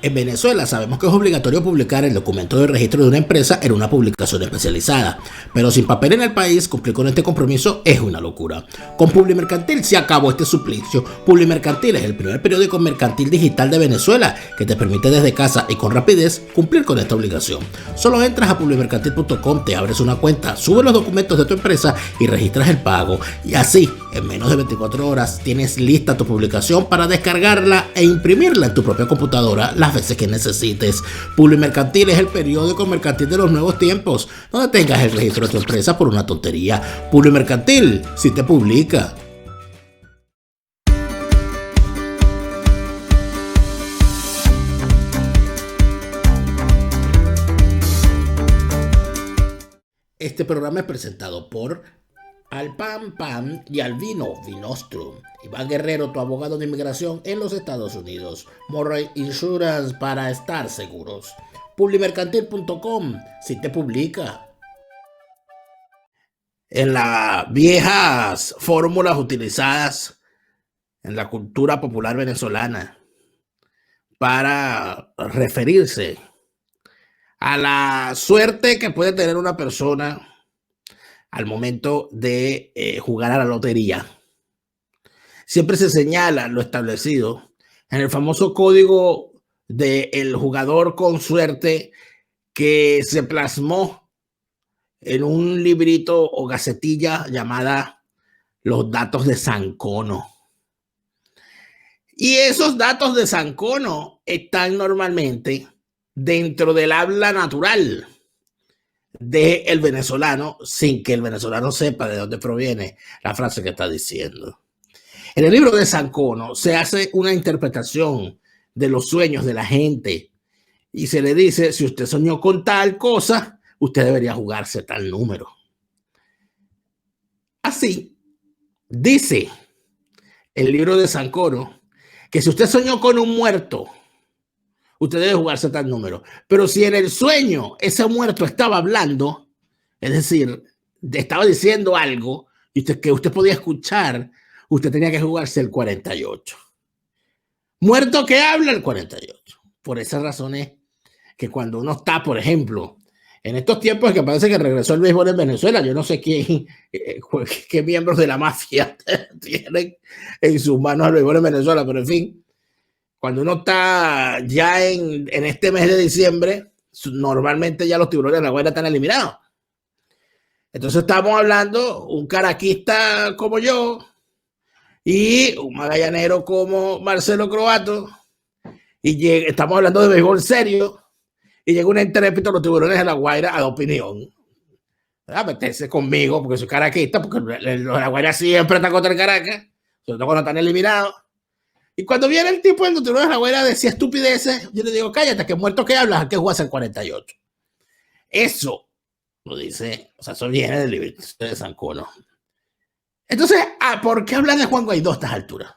En Venezuela sabemos que es obligatorio publicar el documento de registro de una empresa en una publicación especializada, pero sin papel en el país, cumplir con este compromiso es una locura. Con Publimercantil se acabó este suplicio. Publimercantil es el primer periódico mercantil digital de Venezuela que te permite desde casa y con rapidez cumplir con esta obligación. Solo entras a publimercantil.com, te abres una cuenta, subes los documentos de tu empresa y registras el pago. Y así, en menos de 24 horas, tienes lista tu publicación para descargarla e imprimirla en tu propia computadora las veces que necesites. Publimercantil es el periódico mercantil de los nuevos tiempos. No detengas el registro de tu empresa por una tontería. Publimercantil, si te publica. Este programa es presentado por Al Pan Pan y al Vino Vinostrum. Iván Guerrero, tu abogado de inmigración en los Estados Unidos. Morray Insurance para estar seguros. Publimercantil.com, si te publica. En las viejas fórmulas utilizadas en la cultura popular venezolana para referirse a la suerte que puede tener una persona al momento de jugar a la lotería. Siempre se señala lo establecido en el famoso código del jugador con suerte que se plasmó en un librito o gacetilla llamada Los Datos de Sancono. Y esos datos de Sancono están normalmente dentro del habla natural del venezolano sin que el venezolano sepa de dónde proviene la frase que está diciendo. En el libro de Sancono se hace una interpretación de los sueños de la gente y se le dice, si usted soñó con tal cosa, usted debería jugarse tal número. Así dice el libro de Sancono que si usted soñó con un muerto, usted debe jugarse tal número. Pero si en el sueño ese muerto estaba hablando, es decir, estaba diciendo algo que usted podía escuchar, usted tenía que jugarse el 48. Muerto que habla, el 48. Por esas razones que cuando uno está, por ejemplo, en estos tiempos que parece que regresó el béisbol en Venezuela, yo no sé qué miembros de la mafia tienen en sus manos el béisbol en Venezuela, pero en fin, cuando uno está ya en este mes de diciembre, normalmente ya los tiburones de La Guaira están eliminados. Entonces estamos hablando un caraquista como yo y un magallanero como Marcelo Croato, y estamos hablando de béisbol serio, y llega un intérprete de los tiburones de La Guaira a la opinión. A meterse conmigo porque soy caraquista, porque los de La Guaira siempre están contra el Caracas, sobre todo cuando están eliminados. Y cuando viene el tipo en los tiburones de La Guaira decía estupideces, yo le digo, cállate, que muerto que hablas, hay que jugarse el 48. Eso lo dice, o sea, eso viene del libro de Sancono. Entonces, ¿por qué hablan de Juan Guaidó a estas alturas?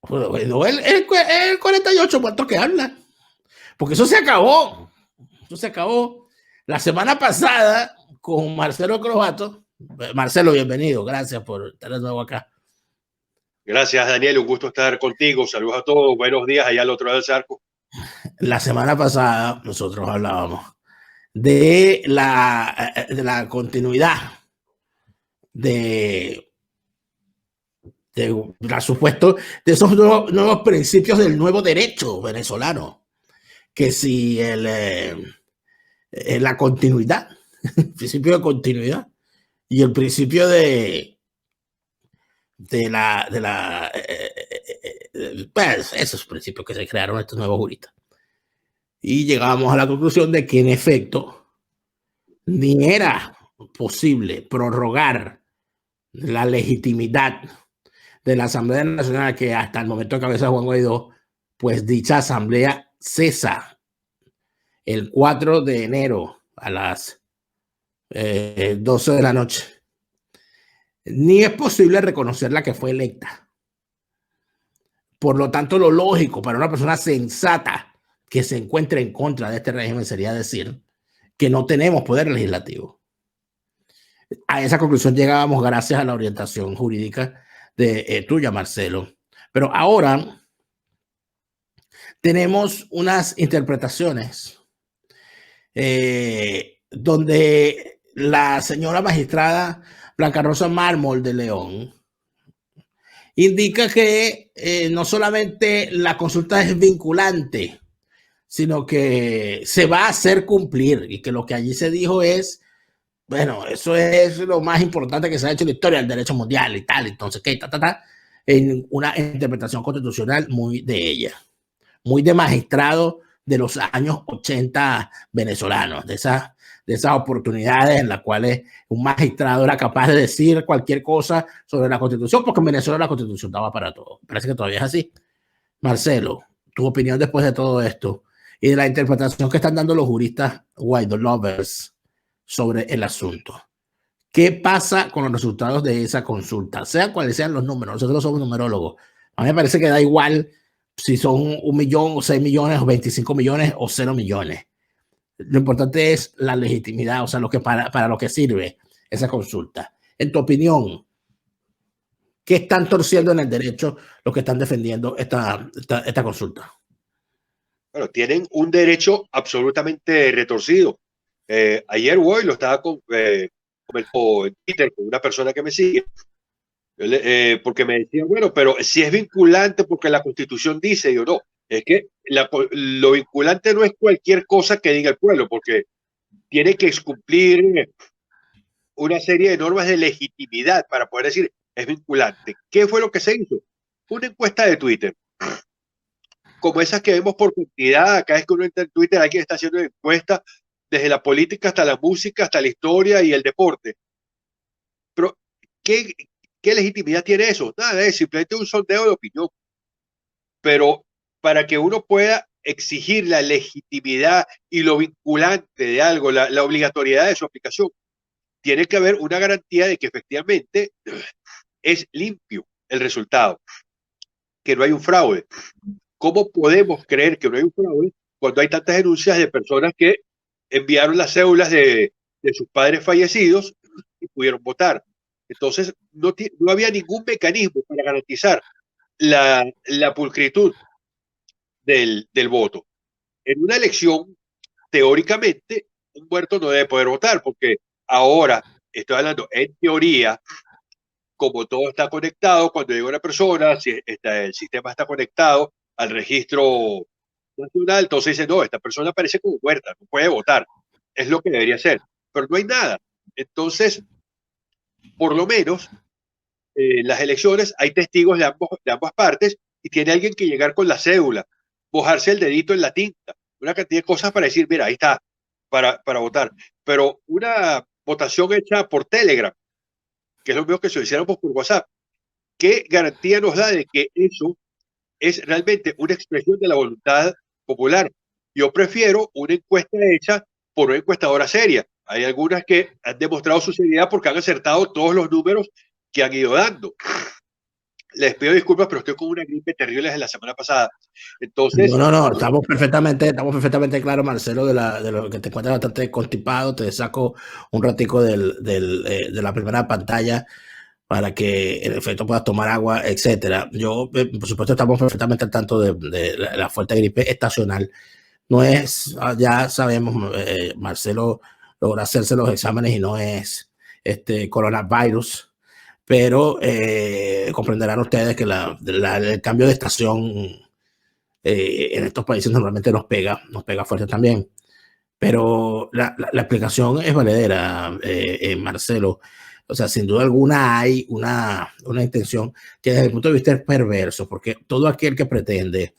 Bueno, el 48 muertos que hablan. Porque eso se acabó. Eso se acabó. La semana pasada, con Marcelo Croato. Marcelo, bienvenido. Gracias por estar de nuevo acá. Gracias, Daniel. Un gusto estar contigo. Saludos a todos. Buenos días allá al otro lado del charco. La semana pasada nosotros hablábamos de la continuidad de supuesto de esos nuevos principios del nuevo derecho venezolano, que si la continuidad, el principio de continuidad y el principio pues esos principios que se crearon estos nuevos juristas, y llegamos a la conclusión de que en efecto ni era posible prorrogar la legitimidad de la Asamblea Nacional, que hasta el momento de cabeza Juan Guaidó, pues dicha asamblea cesa el 4 de enero a las 12 de la noche. Ni es posible reconocerla que fue electa. Por lo tanto, lo lógico para una persona sensata que se encuentre en contra de este régimen sería decir que no tenemos poder legislativo. A esa conclusión llegábamos gracias a la orientación jurídica de tuya, Marcelo. Pero ahora tenemos unas interpretaciones donde la señora magistrada Blanca Rosa Mármol de León indica que no solamente la consulta es vinculante, sino que se va a hacer cumplir y que lo que allí se dijo es, bueno, eso es lo más importante que se ha hecho en la historia del derecho mundial y tal, entonces, ¿qué? En una interpretación constitucional muy de ella, muy de magistrado de los años 80 venezolanos, de esas oportunidades en las cuales un magistrado era capaz de decir cualquier cosa sobre la Constitución, porque en Venezuela la Constitución daba para todo. Parece que todavía es así. Marcelo, tu opinión después de todo esto y de la interpretación que están dando los juristas Guaidó lovers sobre el asunto. ¿Qué pasa con los resultados de esa consulta? Sean cuales sean los números, nosotros somos numerólogos. A mí me parece que da igual si son 1 millón o 6 millones o 25 millones o 0 millones. Lo importante es la legitimidad, o sea, para lo que sirve esa consulta. En tu opinión, ¿qué están torciendo en el derecho los que están defendiendo esta consulta? Bueno, tienen un derecho absolutamente retorcido. Ayer hoy lo estaba comentando en Twitter con una persona que me sigue, porque me decía, bueno, pero si es vinculante porque la Constitución dice, yo no, es que lo vinculante no es cualquier cosa que diga el pueblo, porque tiene que cumplir una serie de normas de legitimidad para poder decir es vinculante. ¿Qué fue lo que se hizo? Una encuesta de Twitter, como esas que vemos por cantidad. Cada vez que uno entra en Twitter, alguien está haciendo encuestas desde la política hasta la música, hasta la historia y el deporte. Pero, ¿qué legitimidad tiene eso? Nada, es simplemente un sondeo de opinión. Pero para que uno pueda exigir la legitimidad y lo vinculante de algo, la obligatoriedad de su aplicación, tiene que haber una garantía de que efectivamente es limpio el resultado, que no hay un fraude. ¿Cómo podemos creer que no hay un fraude cuando hay tantas denuncias de personas que enviaron las cédulas de sus padres fallecidos y pudieron votar? Entonces, no había ningún mecanismo para garantizar la pulcritud del voto. En una elección, teóricamente, un muerto no debe poder votar, porque ahora, estoy hablando en teoría, como todo está conectado, cuando llega una persona, si el sistema está conectado al registro nacional, entonces dice, no, esta persona parece como muerta, no puede votar. Es lo que debería ser, pero no hay nada. Entonces, por lo menos, las elecciones hay testigos de ambas partes y tiene alguien que llegar con la cédula, mojarse el dedito en la tinta, una cantidad de cosas para decir, mira, ahí está, para votar. Pero una votación hecha por Telegram, que es lo mismo que se hiciéramos por WhatsApp, ¿qué garantía nos da de que eso es realmente una expresión de la voluntad popular? Yo prefiero una encuesta hecha por una encuestadora seria. Hay algunas que han demostrado su seriedad porque han acertado todos los números que han ido dando. Les pido disculpas, pero estoy con una gripe terrible desde la semana pasada. Entonces, No, estamos perfectamente claros, Marcelo, de lo que te encuentras bastante constipado. Te saco un ratico de la primera pantalla para que en efecto puedas tomar agua, etcétera. Yo, por supuesto, estamos perfectamente al tanto de la fuerte gripe estacional. No es, ya sabemos, Marcelo logra hacerse los exámenes y no es coronavirus, pero comprenderán ustedes que el cambio de estación en estos países normalmente nos pega fuerte también. Pero la explicación es valedera, Marcelo. O sea, sin duda alguna hay una intención que desde el punto de vista es perverso, porque todo aquel que pretende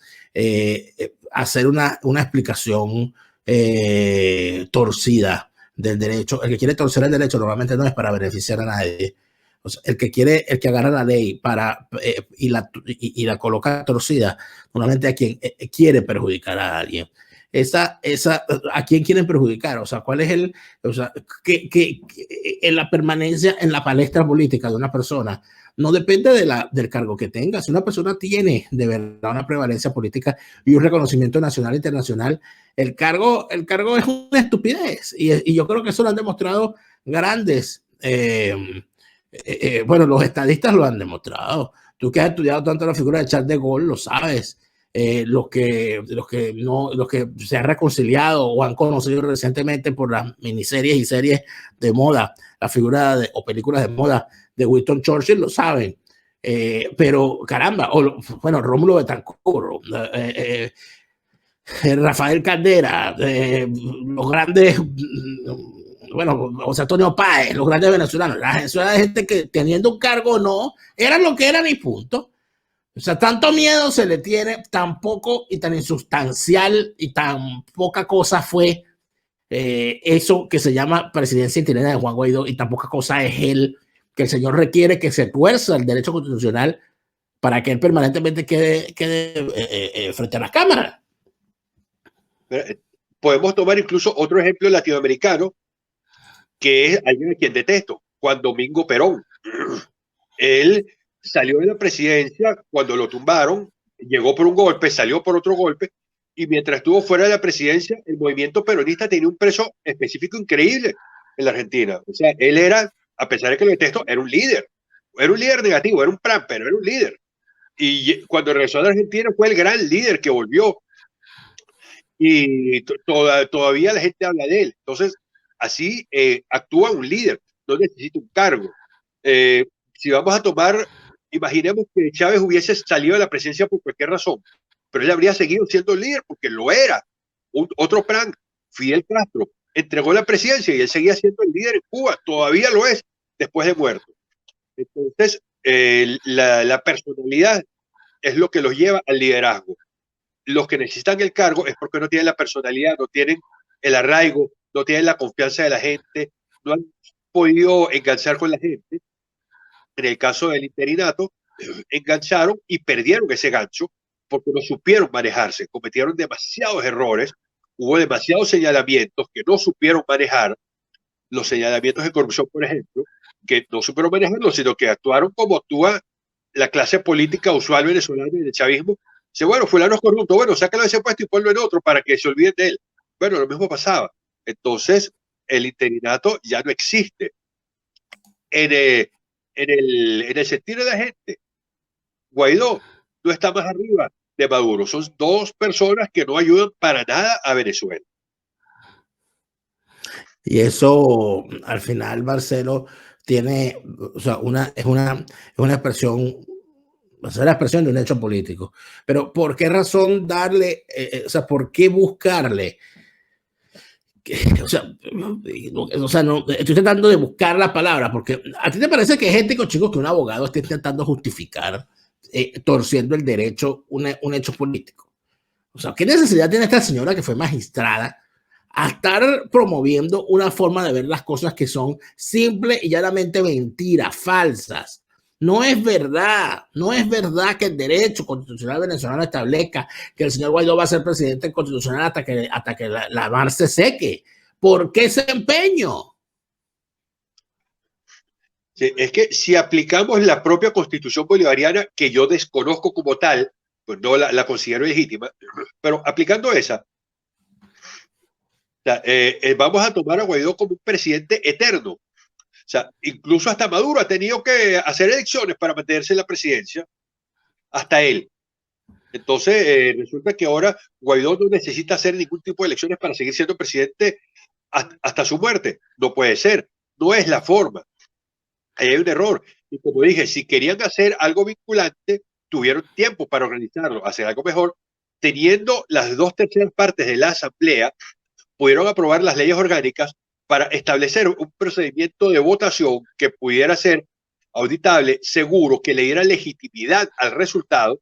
hacer una explicación torcida del derecho, el que quiere torcer el derecho normalmente no es para beneficiar a nadie. O sea, el que agarra la ley y la coloca torcida, normalmente a quien quiere perjudicar a alguien. ¿A quién quieren perjudicar? O sea, ¿cuál es que en la permanencia en la palestra política de una persona no depende del cargo que tenga? Si una persona tiene de verdad una prevalencia política y un reconocimiento nacional e internacional, el cargo es una estupidez. Y yo creo que eso lo han demostrado grandes. Bueno, los estadistas lo han demostrado. Tú que has estudiado tanto la figura de Charles de Gaulle, lo sabes. los que se han reconciliado o han conocido recientemente por las miniseries y series de moda, la figura o películas de moda de Winston Churchill lo saben. Pero caramba, bueno, Rómulo Betancourt, Rafael Caldera, los grandes, bueno, José Antonio Páez, los grandes venezolanos, la gente que teniendo un cargo no, eran lo que eran y punto. O sea, tanto miedo se le tiene, tan poco y tan insustancial y tan poca cosa fue eso que se llama presidencia interina de Juan Guaidó, y tan poca cosa es él, que el señor requiere que se tuerza el derecho constitucional para que él permanentemente quede frente a las cámaras. Podemos tomar incluso otro ejemplo latinoamericano, que es alguien a quien detesto, Juan Domingo Perón. Él salió de la presidencia cuando lo tumbaron, llegó por un golpe, salió por otro golpe, y mientras estuvo fuera de la presidencia, el movimiento peronista tenía un peso específico increíble en la Argentina. O sea, él era, a pesar de que lo detesto, era un líder negativo, era un PRAM, pero era un líder. Y cuando regresó a la Argentina fue el gran líder que volvió. Y todavía la gente habla de él. Entonces, así actúa un líder, no necesita un cargo. Si vamos a tomar, imaginemos que Chávez hubiese salido de la presidencia por cualquier razón, pero él habría seguido siendo líder porque lo era. Otro plan, Fidel Castro, entregó la presidencia y él seguía siendo el líder en Cuba, todavía lo es después de muerto. Entonces, la personalidad es lo que los lleva al liderazgo. Los que necesitan el cargo es porque no tienen la personalidad, no tienen el arraigo, no tienen la confianza de la gente, no han podido enganchar con la gente. En el caso del interinato, engancharon y perdieron ese gancho porque no supieron manejarse, cometieron demasiados errores, hubo demasiados señalamientos que no supieron manejar, los señalamientos de corrupción, por ejemplo, que no supieron manejarlo, sino que actuaron como actúa la clase política usual venezolana y del chavismo. Dice, bueno, fulano es corrupto, bueno, sácalo de ese puesto y ponlo en otro para que se olviden de él. Bueno, lo mismo pasaba. Entonces, el interinato ya no existe. En el sentido de la gente, Guaidó no está más arriba de Maduro. Son dos personas que no ayudan para nada a Venezuela. Y eso, al final, Marcelo, tiene, o sea, es una expresión, es la expresión de un hecho político. Pero ¿por qué razón darle, o sea, por qué buscarle? O sea, no, estoy tratando de buscar la palabra, porque a ti te parece que es ético, chicos, que un abogado esté intentando justificar, torciendo el derecho, un hecho político. O sea, ¿qué necesidad tiene esta señora que fue magistrada a estar promoviendo una forma de ver las cosas que son simple y llanamente mentiras, falsas? No es verdad que el derecho constitucional venezolano establezca que el señor Guaidó va a ser presidente constitucional hasta que la mar se seque. ¿Por qué ese empeño? Sí, es que si aplicamos la propia constitución bolivariana, que yo desconozco como tal, pues no la considero legítima, pero aplicando esa, o sea, vamos a tomar a Guaidó como un presidente eterno. O sea, incluso hasta Maduro ha tenido que hacer elecciones para mantenerse en la presidencia, hasta él. Entonces, resulta que ahora Guaidó no necesita hacer ningún tipo de elecciones para seguir siendo presidente hasta su muerte. No puede ser, no es la forma. Ahí hay un error. Y como dije, si querían hacer algo vinculante, tuvieron tiempo para organizarlo, hacer algo mejor. Teniendo las 2/3 partes de la Asamblea, pudieron aprobar las leyes orgánicas para establecer un procedimiento de votación que pudiera ser auditable, seguro, que le diera legitimidad al resultado,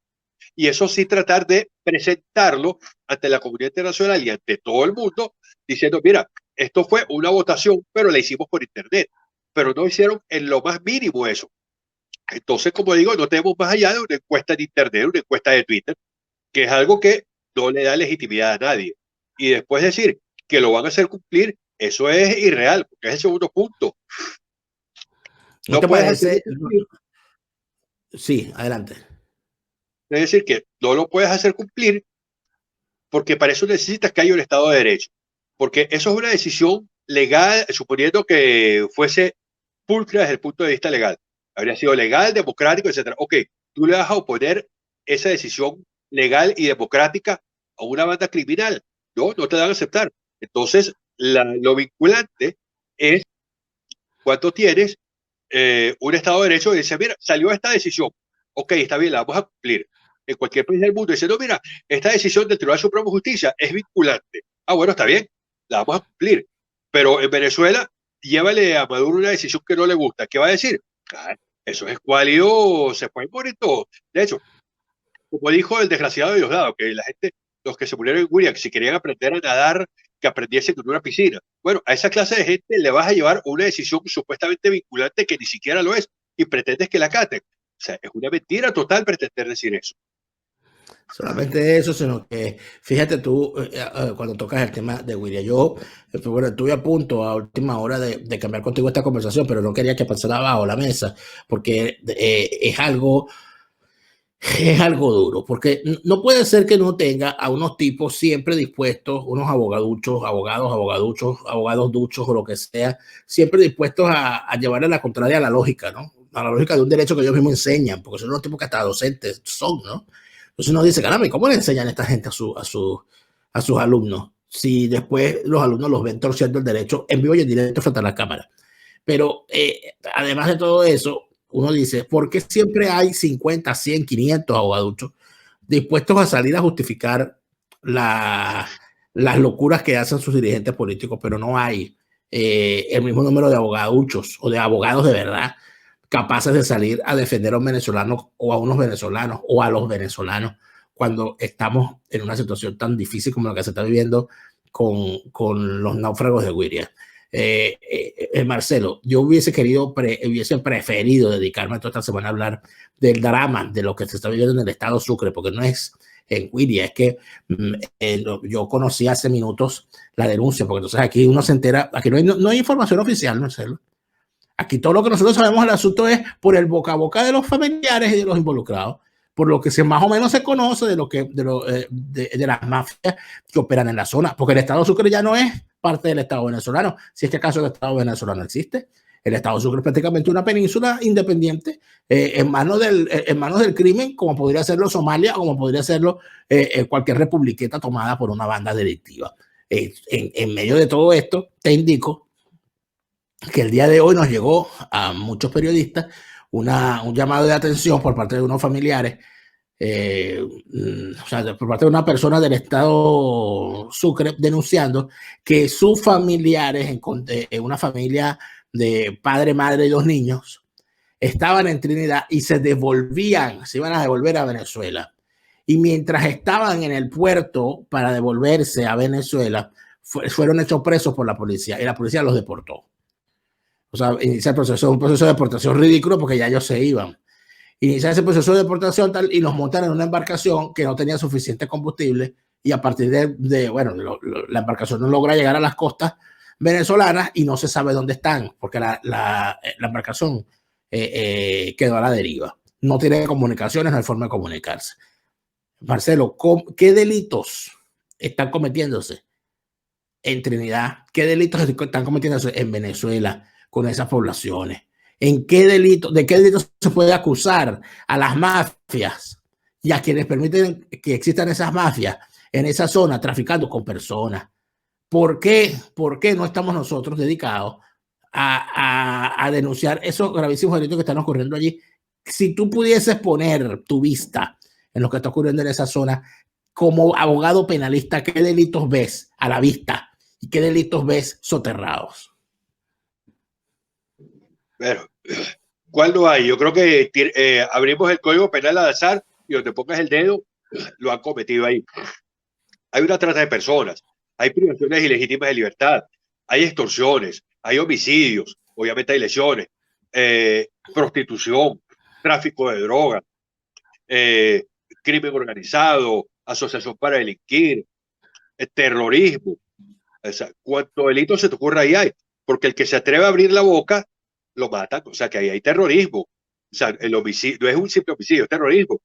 y eso sí tratar de presentarlo ante la comunidad internacional y ante todo el mundo, diciendo, mira, esto fue una votación, pero la hicimos por internet, pero no hicieron en lo más mínimo eso. Entonces, como digo, no tenemos más allá de una encuesta en internet, una encuesta de Twitter, que es algo que no le da legitimidad a nadie. Y después decir que lo van a hacer cumplir, eso es irreal, porque es el segundo punto. ¿No te parece? Sí, adelante. Es decir, que no lo puedes hacer cumplir porque para eso necesitas que haya un Estado de Derecho. Porque eso es una decisión legal, suponiendo que fuese pulcra desde el punto de vista legal. Habría sido legal, democrático, etc. Ok, tú le vas a oponer esa decisión legal y democrática a una banda criminal. No, no te van a aceptar. Entonces, lo vinculante es cuando tienes un Estado de Derecho y dice, mira, salió esta decisión, ok, está bien, la vamos a cumplir. En cualquier país del mundo dice, no, mira, esta decisión del Tribunal Supremo de Justicia es vinculante. Ah, bueno, está bien, la vamos a cumplir. Pero en Venezuela, llévale a Maduro una decisión que no le gusta. ¿Qué va a decir? Ah, eso es escuálido, se puede morir todo. De hecho, como dijo el desgraciado de Diosdado, que la gente, los que se murieron en Guria, que si querían aprender a nadar, que aprendiesen en una piscina. Bueno, a esa clase de gente le vas a llevar una decisión supuestamente vinculante que ni siquiera lo es y pretendes que la acaten. O sea, es una mentira total pretender decir eso. Solamente eso, sino que fíjate tú, cuando tocas el tema de William, yo bueno, estuve a punto a última hora de cambiar contigo esta conversación, pero no quería que pasara bajo la mesa, porque es algo duro, porque no puede ser que no tenga a unos tipos siempre dispuestos, unos abogados duchos o lo que sea, siempre dispuestos a llevarle la contraria a la lógica, ¿no? A la lógica de un derecho que ellos mismos enseñan, porque son unos tipos que hasta docentes son, ¿no? Entonces uno dice, caramba, ¿cómo le enseñan a esta gente a sus alumnos? Si después los alumnos los ven torciendo el derecho en vivo y en directo frente a la cámara. Pero además de todo eso, uno dice, ¿por qué siempre hay 50, 100, 500 abogaduchos dispuestos a salir a justificar las locuras que hacen sus dirigentes políticos, pero no hay el mismo número de abogaduchos o de abogados de verdad capaces de salir a defender a un venezolano o a unos venezolanos o a los venezolanos cuando estamos en una situación tan difícil como la que se está viviendo con los náufragos de Guiria? Marcelo, yo hubiese preferido dedicarme toda esta semana a hablar del drama de lo que se está viviendo en el estado Sucre, porque no es en Guiria, es que yo conocí hace minutos la denuncia, porque entonces aquí uno se entera, aquí no hay información oficial, Marcelo. Aquí todo lo que nosotros sabemos del asunto es por el boca a boca de los familiares y de los involucrados, por lo que más o menos se conoce de las mafias que operan en la zona, porque el Estado Sucre ya no es parte del Estado venezolano, si es que acaso el Estado venezolano existe. El Estado Sucre es prácticamente una península independiente en manos del crimen, como podría serlo Somalia o como podría serlo cualquier republiqueta tomada por una banda delictiva. En medio de todo esto, te indico que el día de hoy nos llegó a muchos periodistas un llamado de atención por parte de unos familiares, o sea, por parte de una persona del estado Sucre, denunciando que sus familiares, en una familia de padre, madre y 2 niños, estaban en Trinidad y se iban a devolver a Venezuela. Y mientras estaban en el puerto para devolverse a Venezuela, fueron hechos presos por la policía y la policía los deportó. O sea, inicia un proceso de deportación ridículo porque ya ellos se iban. Inicia ese proceso de deportación tal, y los montan en una embarcación que no tenía suficiente combustible y a partir la embarcación no logra llegar a las costas venezolanas y no se sabe dónde están porque la embarcación quedó a la deriva. No tiene comunicaciones, no hay forma de comunicarse. Marcelo, ¿qué delitos están cometiéndose en Trinidad? ¿Qué delitos están cometiéndose en Venezuela con esas poblaciones? ¿De qué delitos se puede acusar a las mafias y a quienes permiten que existan esas mafias en esa zona traficando con personas? ¿Por qué no estamos nosotros dedicados a denunciar esos gravísimos delitos que están ocurriendo allí? Si tú pudieses poner tu vista en lo que está ocurriendo en esa zona, como abogado penalista, ¿qué delitos ves a la vista y qué delitos ves soterrados? Bueno, ¿cuál no hay? Yo creo que abrimos el Código Penal al azar y donde pongas el dedo, lo han cometido ahí. Hay una trata de personas, hay privaciones ilegítimas de libertad, hay extorsiones, hay homicidios, obviamente hay lesiones, prostitución, tráfico de drogas, crimen organizado, asociación para delinquir, terrorismo. O sea, cuánto delito se te ocurre ahí hay, porque el que se atreve a abrir la boca lo matan, o sea que ahí hay terrorismo. O sea, el homicidio no es un simple homicidio, es terrorismo.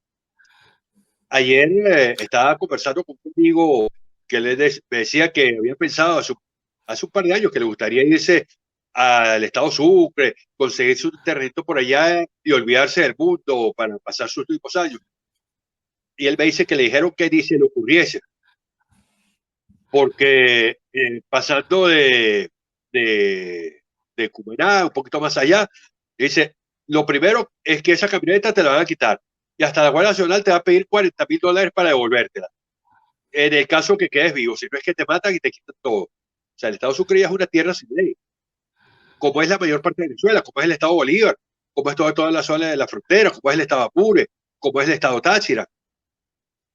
Ayer estaba conversando con un amigo que me decía que había pensado hace un par de años que le gustaría irse al estado Sucre, conseguirse un terreno por allá y olvidarse del mundo para pasar sus últimos años. y él me dice que le dijeron que ni se le ocurriese, porque pasando de Cumaná, un poquito más allá, dice, lo primero es que esa camioneta te la van a quitar y hasta la Guardia Nacional te va a pedir $40,000 para devolvértela. En el caso que quedes vivo, si no es que te matan y te quitan todo. O sea, el estado Sucre es una tierra sin ley, como es la mayor parte de Venezuela, como es el estado Bolívar, como es toda la zona de la frontera, como es el estado Apure, como es el estado Táchira.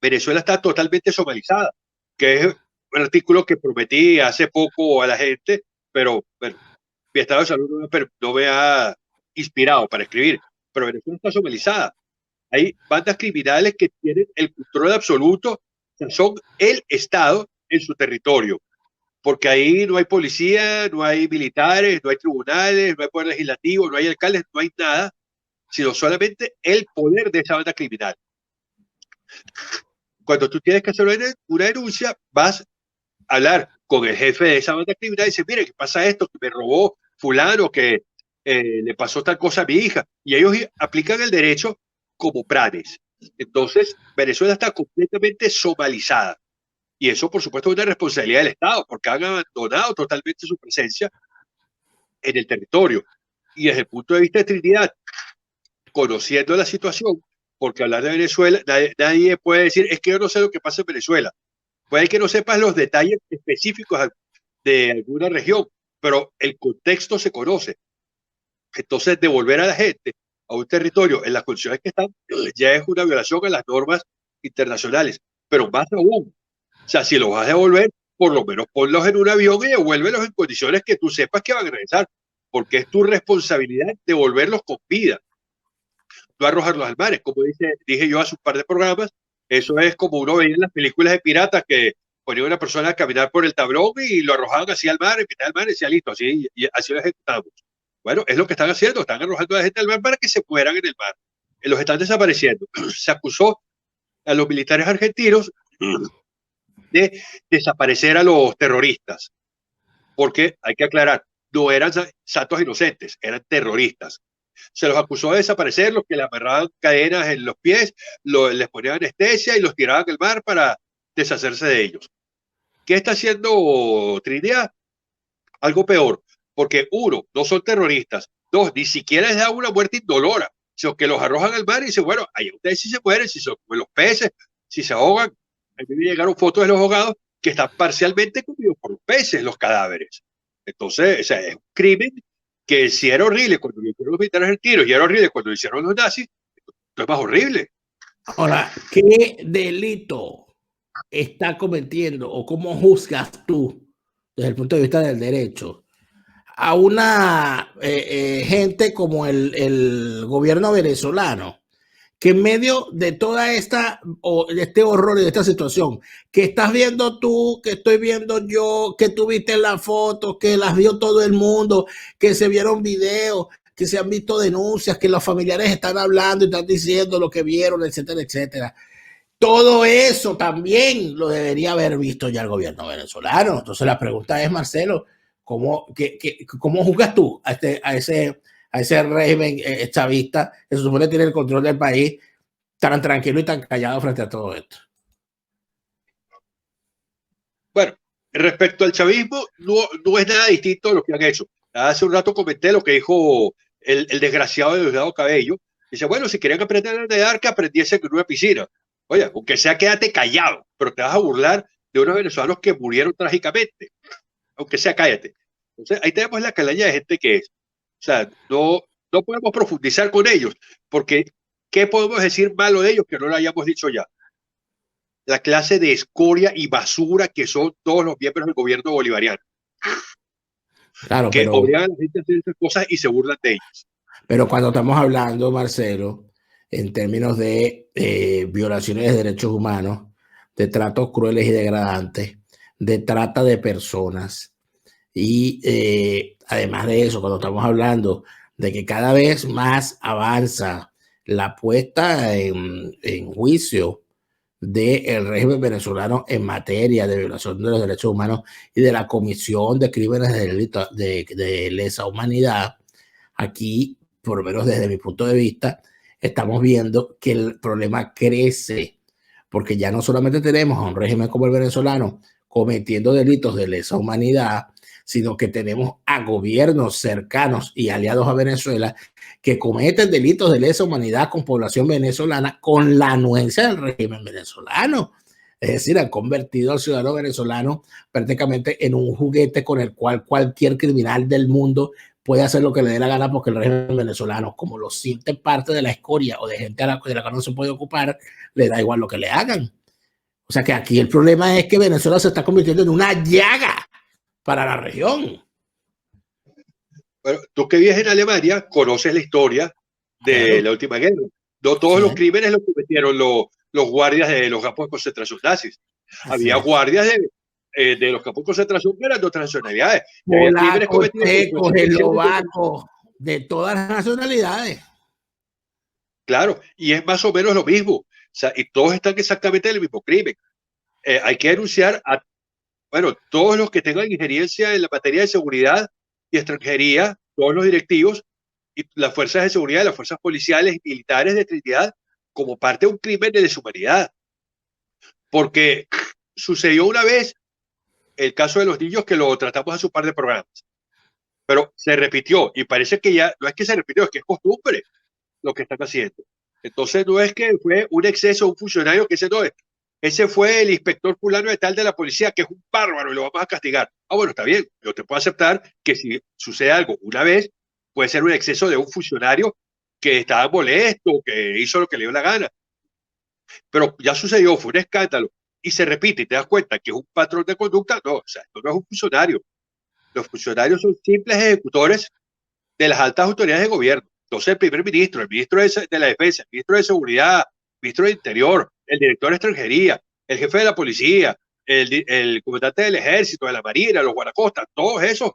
Venezuela está totalmente somalizada, que es un artículo que prometí hace poco a la gente, pero bueno, mi estado de salud no me ha inspirado para escribir. Pero Venezuela está somalizada. Hay bandas criminales que tienen el control absoluto, o sea, son el Estado en su territorio, porque ahí no hay policía, no hay militares, no hay tribunales, no hay poder legislativo, no hay alcaldes, no hay nada, sino solamente el poder de esa banda criminal. Cuando tú tienes que hacer una denuncia, vas a hablar con el jefe de esa banda criminal y dices, mire, ¿qué pasa esto? Que me robó fulano, que le pasó tal cosa a mi hija. Y ellos aplican el derecho como pranes. Entonces, Venezuela está completamente somalizada. Y eso, por supuesto, es una responsabilidad del Estado, porque han abandonado totalmente su presencia en el territorio. Y desde el punto de vista de Trinidad, conociendo la situación, porque hablar de Venezuela, nadie puede decir, es que yo no sé lo que pasa en Venezuela. Puede que no sepas los detalles específicos de alguna región, pero el contexto se conoce. Entonces, devolver a la gente a un territorio en las condiciones que están ya es una violación a las normas internacionales. Pero más aún, o sea, si los vas a devolver, por lo menos ponlos en un avión y devuélvelos en condiciones que tú sepas que van a regresar, porque es tu responsabilidad devolverlos con vida, no arrojarlos al mar. Como dije yo hace un par de programas, eso es como uno veía en las películas de piratas que ponía una persona a caminar por el tablón y lo arrojaban así al mar, en mitad del mar y decía, listo, así, y así lo ejecutamos. Bueno, es lo que están haciendo, están arrojando a la gente al mar para que se mueran en el mar. Los están desapareciendo. Se acusó a los militares argentinos de desaparecer a los terroristas, porque hay que aclarar, no eran santos inocentes, eran terroristas. Se los acusó de desaparecer, los que le amarraban cadenas en los pies, les ponían anestesia y los tiraban al mar para deshacerse de ellos. ¿Qué está haciendo Trinidad? Algo peor, porque uno, no son terroristas, dos, ni siquiera les da una muerte indolora, sino que los arrojan al mar y dicen, bueno, ahí ustedes sí se mueren, si son como los peces, si se ahogan. A mí me llegaron fotos de los ahogados que están parcialmente comidos por los peces, los cadáveres. Entonces, o sea, es un crimen que si era horrible cuando lo hicieron los militares argentinos y era horrible cuando lo hicieron los nazis, esto es más horrible. Ahora, ¿qué delito está cometiendo o cómo juzgas tú, desde el punto de vista del derecho, a una gente como el gobierno venezolano, que en medio de toda esta, de este horror y de esta situación, que estás viendo tú, que estoy viendo yo, que tú viste las fotos, que las vio todo el mundo, que se vieron videos, que se han visto denuncias, que los familiares están hablando y están diciendo lo que vieron, etcétera, etcétera? Todo eso también lo debería haber visto ya el gobierno venezolano. Entonces la pregunta es, Marcelo, ¿cómo juzgas tú a ese régimen chavista que se supone tiene el control del país tan tranquilo y tan callado frente a todo esto? Bueno, respecto al chavismo, no es nada distinto a lo que han hecho. Hace un rato comenté lo que dijo el desgraciado de Diosdado Cabello. Dice, bueno, si querían aprender a nadar, que aprendiesen en una piscina. Oye, aunque sea, quédate callado, pero te vas a burlar de unos venezolanos que murieron trágicamente. Aunque sea, cállate. Entonces, ahí tenemos la calaña de gente que es. O sea, no podemos profundizar con ellos, porque ¿qué podemos decir malo de ellos que no lo hayamos dicho ya? La clase de escoria y basura que son todos los miembros del gobierno bolivariano. Claro, Que obligan a la gente a hacer esas cosas y se burlan de ellos. Pero cuando estamos hablando, Marcelo, en términos de violaciones de derechos humanos, de tratos crueles y degradantes, de trata de personas, y además de eso, cuando estamos hablando de que cada vez más avanza la puesta en juicio del régimen venezolano en materia de violación de los derechos humanos y de la comisión de crímenes de lesa humanidad, aquí, por lo menos desde mi punto de vista, estamos viendo que el problema crece, porque ya no solamente tenemos a un régimen como el venezolano cometiendo delitos de lesa humanidad, sino que tenemos a gobiernos cercanos y aliados a Venezuela que cometen delitos de lesa humanidad con población venezolana con la anuencia del régimen venezolano. Es decir, han convertido al ciudadano venezolano prácticamente en un juguete con el cual cualquier criminal del mundo puede hacer lo que le dé la gana, porque el régimen venezolano, como lo siente parte de la escoria o de gente de la que no se puede ocupar, le da igual lo que le hagan. O sea que aquí el problema es que Venezuela se está convirtiendo en una llaga para la región. Bueno, tú que vives en Alemania, conoces la historia de la última guerra. No todos los crímenes los cometieron los guardias de los campos de concentración nazis. Había guardias de los campos de concentración que eran de otras nacionalidades. Polacos, checos, eslovacos, de todas las nacionalidades. Claro, y es más o menos lo mismo. O sea, y todos están exactamente en el mismo crimen. Hay que denunciar a, bueno, todos los que tengan injerencia en la materia de seguridad y extranjería, todos los directivos y las fuerzas de seguridad, las fuerzas policiales y militares de Trinidad, como parte de un crimen de deshumanidad. Porque sucedió una vez el caso de los niños, que lo tratamos hace un par de programas, pero se repitió y parece que ya no es que se repitió, es que es costumbre lo que están haciendo. Entonces no es que fue un exceso de un funcionario, que ese no es. Ese fue el inspector fulano de tal de la policía, que es un bárbaro y lo vamos a castigar. Ah, bueno, está bien. Yo te puedo aceptar que si sucede algo una vez, puede ser un exceso de un funcionario que estaba molesto, que hizo lo que le dio la gana. Pero ya sucedió, fue un escándalo y se repite y te das cuenta que es un patrón de conducta. No, o sea, esto no es un funcionario. Los funcionarios son simples ejecutores de las altas autoridades de gobierno. Entonces el primer ministro, el ministro de la defensa, el ministro de seguridad, el ministro de interior, el director de extranjería, el jefe de la policía, el comandante del ejército, de la marina, los guardacostas, todos esos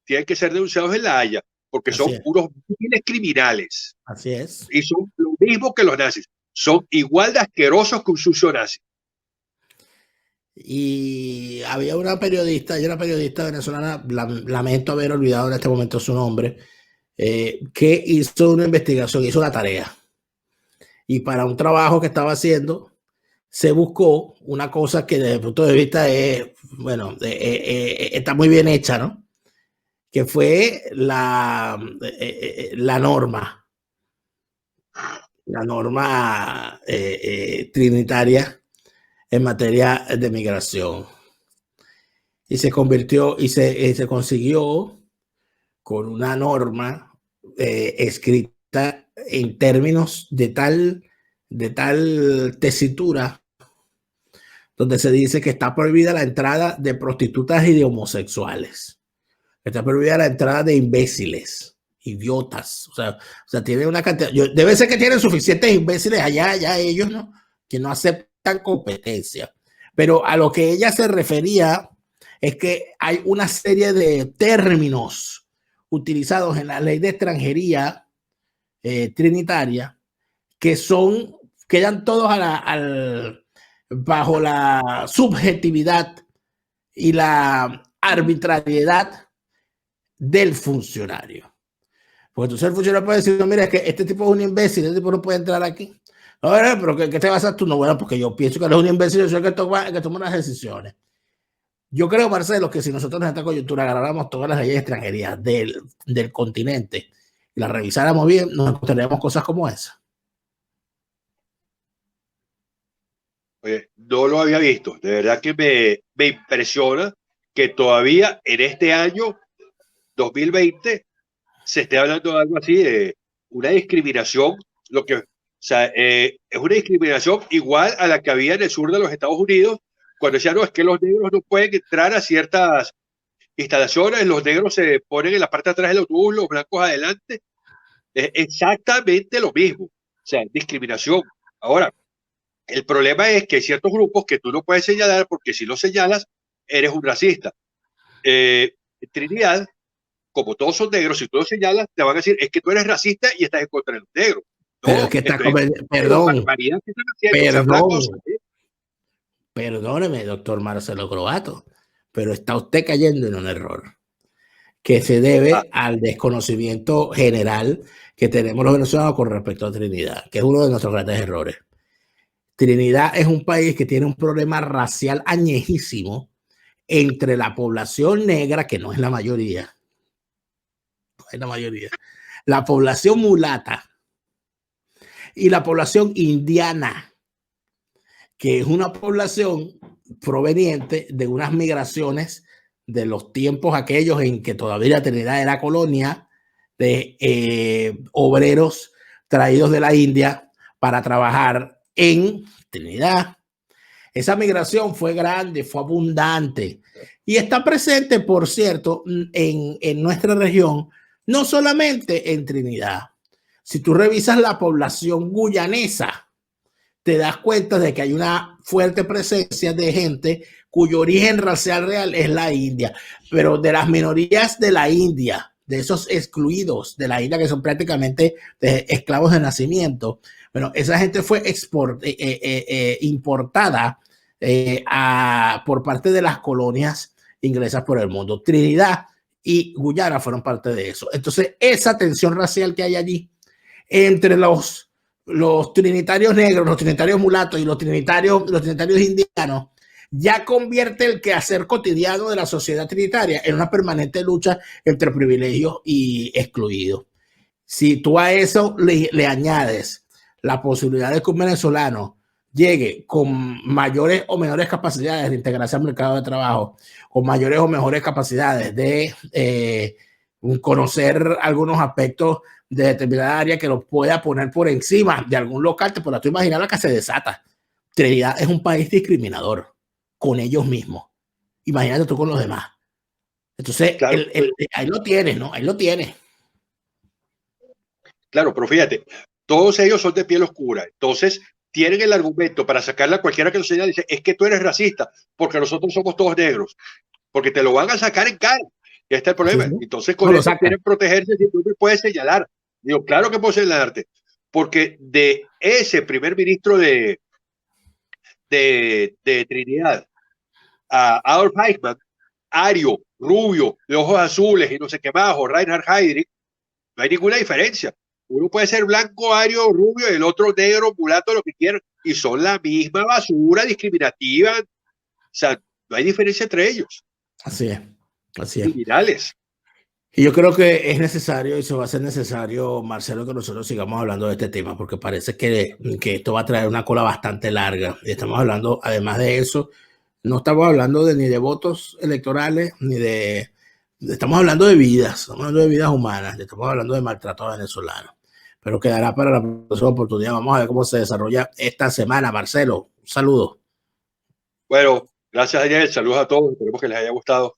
tienen que ser denunciados en La Haya, porque son unos miles criminales. Así es. Y son lo mismo que los nazis. Son igual de asquerosos que un sucio nazi. Y había una periodista venezolana, lamento haber olvidado en este momento su nombre, que hizo una investigación, hizo la tarea. Y para un trabajo que estaba haciendo, se buscó una cosa que desde el punto de vista es, bueno, está muy bien hecha, ¿no? Que fue la norma trinitaria en materia de migración. Y se convirtió y se consiguió con una norma escrita en términos de tal tesitura, donde se dice que está prohibida la entrada de prostitutas y de homosexuales. Está prohibida la entrada de imbéciles, idiotas. O sea, tiene una cantidad. Debe ser que tienen suficientes imbéciles allá ellos, ¿no? Que no aceptan competencia. Pero a lo que ella se refería es que hay una serie de términos utilizados en la ley de extranjería trinitaria que quedan todos bajo la subjetividad y la arbitrariedad del funcionario. Porque entonces el funcionario puede decir, no, mira, es que este tipo es un imbécil, este tipo no puede entrar aquí. No, pero ¿qué te vas a hacer tú? No, bueno, porque yo pienso que eres un imbécil, yo soy el que toma las decisiones. Yo creo, Marcelo, que si nosotros en esta coyuntura agarráramos todas las leyes de extranjería del continente y las revisáramos bien, nos encontraríamos cosas como esa. Oye, no lo había visto. De verdad que me impresiona que todavía en este año 2020 se esté hablando de algo así, de una discriminación, o sea, es una discriminación igual a la que había en el sur de los Estados Unidos, cuando decían, no, es que los negros no pueden entrar a ciertas instalaciones, los negros se ponen en la parte de atrás del autobús, los blancos adelante. Es exactamente lo mismo. O sea, discriminación. Ahora, el problema es que hay ciertos grupos que tú no puedes señalar, porque si lo señalas, eres un racista. En Trinidad, como todos son negros, si tú lo señalas, te van a decir, es que tú eres racista y estás en contra de los negros. No, pero es que está perdóneme, doctor Marcelo Croato, pero está usted cayendo en un error que se debe al desconocimiento general que tenemos los venezolanos con respecto a Trinidad, que es uno de nuestros grandes errores. Trinidad es un país que tiene un problema racial añejísimo entre la población negra, que no es la mayoría, no es la mayoría, la población mulata y la población indiana, que es una población proveniente de unas migraciones de los tiempos aquellos en que todavía Trinidad era colonia, de obreros traídos de la India para trabajar en Trinidad. Esa migración fue grande, fue abundante y está presente, por cierto, en nuestra región, no solamente en Trinidad. Si tú revisas la población guyanesa, te das cuenta de que hay una fuerte presencia de gente cuyo origen racial real es la India, pero de las minorías de la India, de esos excluidos de la India que son prácticamente esclavos de nacimiento, bueno, esa gente fue importada por parte de las colonias inglesas por el mundo. Trinidad y Guyana fueron parte de eso. Entonces, esa tensión racial que hay allí entre los trinitarios negros, los trinitarios mulatos y los trinitarios indianos, ya convierte el quehacer cotidiano de la sociedad trinitaria en una permanente lucha entre privilegios y excluidos. Si tú a eso le añades la posibilidad de que un venezolano llegue con mayores o menores capacidades de integrarse al mercado de trabajo, con mayores o mejores capacidades de conocer algunos aspectos de determinada área que lo pueda poner por encima de algún local, te podrás imaginar la que se desata. Trinidad es un país discriminador con ellos mismos. Imagínate tú con los demás. Entonces, Claro, ahí lo tienes, ¿no? Ahí lo tienes. claro, pero fíjate, todos ellos son de piel oscura, entonces tienen el argumento para sacarle a cualquiera que lo señale, dice, es que tú eres racista, porque nosotros somos todos negros, porque te lo van a sacar en cara. Y este es el problema. Sí, sí. Entonces, con eso quieren protegerse si tú me puedes señalar. Digo, claro que puedo señalarte, porque de ese primer ministro de Trinidad, a Adolf Eichmann, ario, rubio, de ojos azules y no sé qué más, o Reinhard Heydrich, no hay ninguna diferencia. Uno puede ser blanco, ario, rubio, y el otro negro, mulato, lo que quieran, y son la misma basura discriminativa. O sea, no hay diferencia entre ellos. Así es, así es. Criminales. Y yo creo que es necesario, y se va a ser necesario, Marcelo, que nosotros sigamos hablando de este tema, porque parece que esto va a traer una cola bastante larga. Y estamos hablando, además de eso, no estamos hablando ni de votos electorales, ni de... Estamos hablando de vidas, estamos hablando de vidas humanas, estamos hablando de maltrato venezolano. Pero quedará para la próxima oportunidad. Vamos a ver cómo se desarrolla esta semana. Marcelo, un saludo. Bueno, gracias, Daniel. Saludos a todos. Esperemos que les haya gustado.